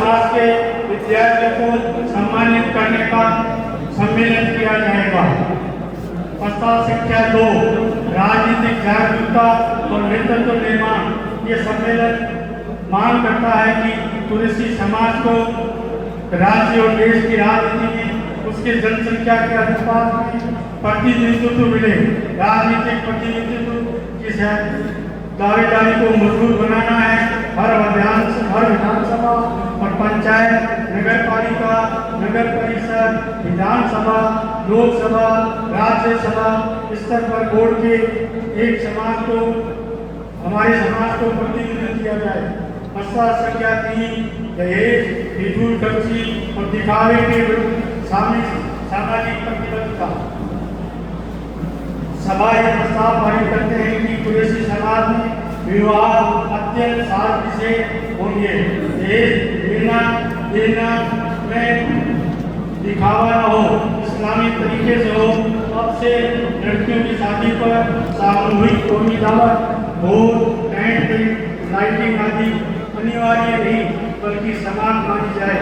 समाज के विद्यार्थियों को सम्मानित करने का सम्मेलन किया जाएगा। प्रस्ताव संख्या 2 राजनीतिक जागरूकता और नेतृत्व निर्माण। ये सम्मेलन मांग करता है कि कुरैशी समाज को राज्य और देश की राजनीति में उसके जनसंख्या के अनुपात में प्रतिनिधित्व मिले। राजनीतिक प्रतिनिधित्व की दावेदारी को मजबूत बनाना है। हर विधानसभा और पंचायत, नगर पालिका, नगर परिषद, विधानसभा, लोकसभा, राज्यसभा स्तर पर बोर्ड के एक समाज को, हमारे समाज को प्रतिनिधित्व किया जाए। प्रस्ताव संख्या 3 दहेज, फिजूल खर्ची और दिखावे के विरुद्ध सामाजिक प्रतिबद्धता। सभा ये प्रस्ताव पारित करते हैं कि कुरैशी समाज में विवाह अत्यंत सादगी से होंगे। दहेज देना में दिखावा न हो, इस्लामी तरीके से हो। अब से लड़कियों की शादी पर सामूहिक कौमी दावत, भोज, टेंट, लाइटिंग आदि अनिवार्य नहीं बल्कि समान मानी जाए।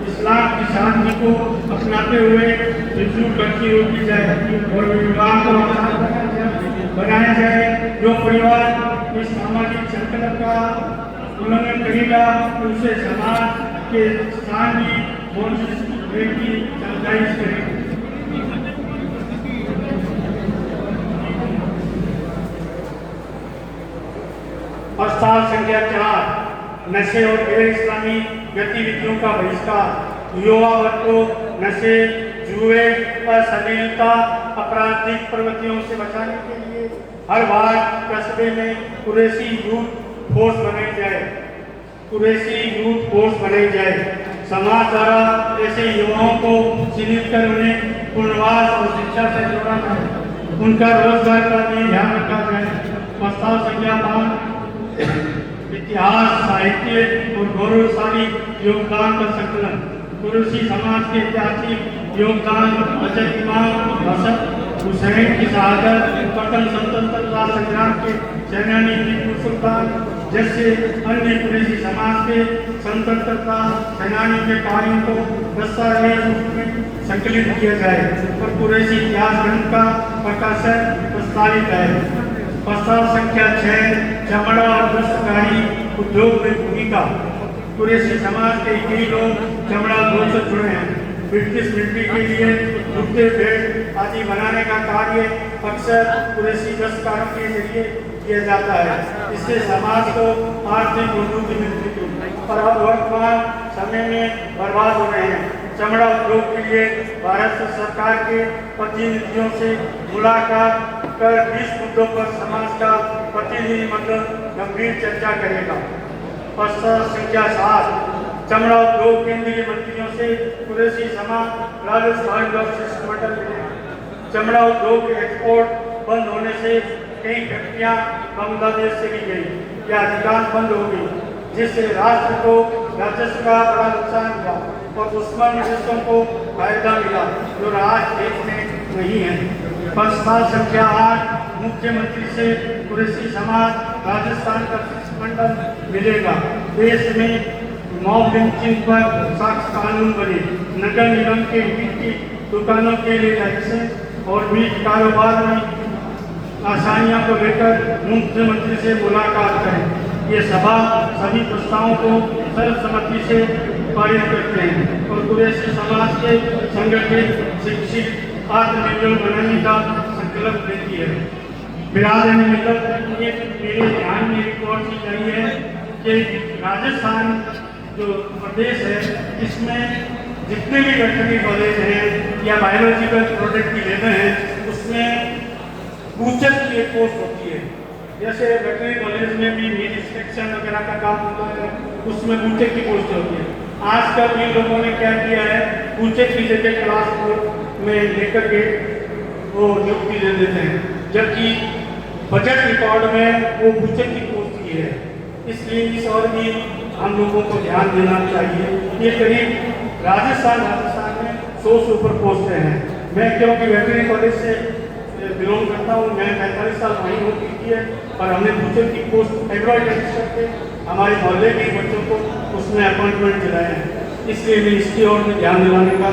इस्लाम की शांति को अपनाते हुए फिजूल खर्ची रोकी जाए और विवाह को बनाया जाए। जो परिवार इस सामाजिक संकल्प का उल्लंघन करेगा उसे समाज के स्थान की समझाइश करेगी। प्रस्ताव संख्या 4 नशे और गैर इस्लामी गतिविधियों का बहिष्कार। युवा वर्ग को नशे, जुए, अश्लीलता, आपराधिक प्रवृत्तियों से बचाने के लिए हर वार्ड कस्बे में कुरैशी यूथ फोर्स बनाई जाए। समाज द्वारा ऐसे युवाओं को चिन्हित कर उन्हें पुनर्वास और शिक्षा से जोड़ा जाए। उनका रोजगार का भी ध्यान रखा जाए। प्रस्ताव संख्या 5 इतिहास, साहित्य और गौरवशाली योगदान का संकलन। कुरैशी समाज के ऐतिहासिक योगदान हजरत इमाम हसन हुसैन की शहादत, प्रथम स्वतंत्रता संग्राम के सेनानी टीपू सुल्तान जैसे अन्य कुरैशी समाज के स्वतंत्रता सेनानी के कार्यों को दस्तावेज में संकलित किया जाए और कुरैशी इतिहास ग्रंथ का प्रकाशन प्रस्तावित है। प्रस्ताव संख्या 6 चमड़ा और दस्तकारी उद्योग में भूमिका। कुरैशी समाज के कई लोग चमड़ा उद्योग से जुड़े हैं। ब्रिटिश मिलिट्री के लिए जूते, बेल्ट आदि बनाने का कार्य अक्सर कुरैशी दस्तकारों के जरिए किया जाता है। इससे समाज को आर्थिक मजबूती मिलती है और अब वर्तमान समय में बर्बाद हो रहे हैं। चमड़ा उद्योग के लिए भारत सरकार के प्रतिनिधियों से मुलाकात कर 20 मुद्दों पर समाज का प्रतिनिधिमंडल गंभीर चर्चा करेगा। प्रस्ताव संख्या 7 चमड़ा उद्योग केंद्रीय मंत्रियों से कुरैशी समाज राजस्थान का शिष्टमंडल मिलेगा। चमड़ा उद्योग के एक्सपोर्ट बंद होने से कई फैक्ट्रियां बांग्लादेश से भी गई या अधिकांश बंद हो गई, जिससे राष्ट्र को राजस्व का बड़ा नुकसान हुआ और दुश्मन देशों को फायदा मिला जो आज देश में नहीं है। प्रस्ताव संख्या 8 मुख्यमंत्री से कुरैशी समाज राजस्थान का शिष्टमंडल मिलेगा। देश में मॉब लिंचिंग पर सख्त कानून बने। नगर निगम के मीट की दुकानों के लिए लाइसेंस और मीट कारोबार में आसानियों को लेकर मुख्यमंत्री से मुलाकात करें। ये सभा सभी प्रस्तावों को सर्वसम्मति से पारित करते हैं और कुरैशी समाज के संगठित, शिक्षित, आत्मनिर्भर बनाने का संकल्प देती है। बिरादरी मिल्लत मेरे ध्यान में रिपोर्ट की गई है कि राजस्थान जो प्रदेश है इसमें जितने भी वेटरनरी कॉलेज हैं या बायोलॉजिकल प्रोडक्ट की लेबर हैं उसमें बूचर की एक पोस्ट होती है। जैसे वेटरनरी कॉलेज में भी मीट इंस्पेक्शन वगैरह का काम होता है, उसमें बूचर की पोस्ट होती है। आजकल इन लोगों ने क्या किया है, बूचर की जगह क्लास 4 में लेकर के वो नियुक्ति दे देते हैं, जबकि बजट रिकॉर्ड में वो बूचर की पोस्ट की है। इसलिए इस और भी हम लोगों को ध्यान देना चाहिए। ये करीब राजस्थान में 100 से ऊपर पोस्टें हैं। मैं क्योंकि वेटरनरी कॉलेज से बिलोंग करता हूँ, मैं 45 साल वहीं हो चुकी है और हमने बूचर की पोस्ट एम्ब्रॉयडरी करके हमारे मोहल्ले के बच्चों को उसमें अपॉइंटमेंट दिलाए हैं, इसलिए मैं इसकी ओर ध्यान दिलाने का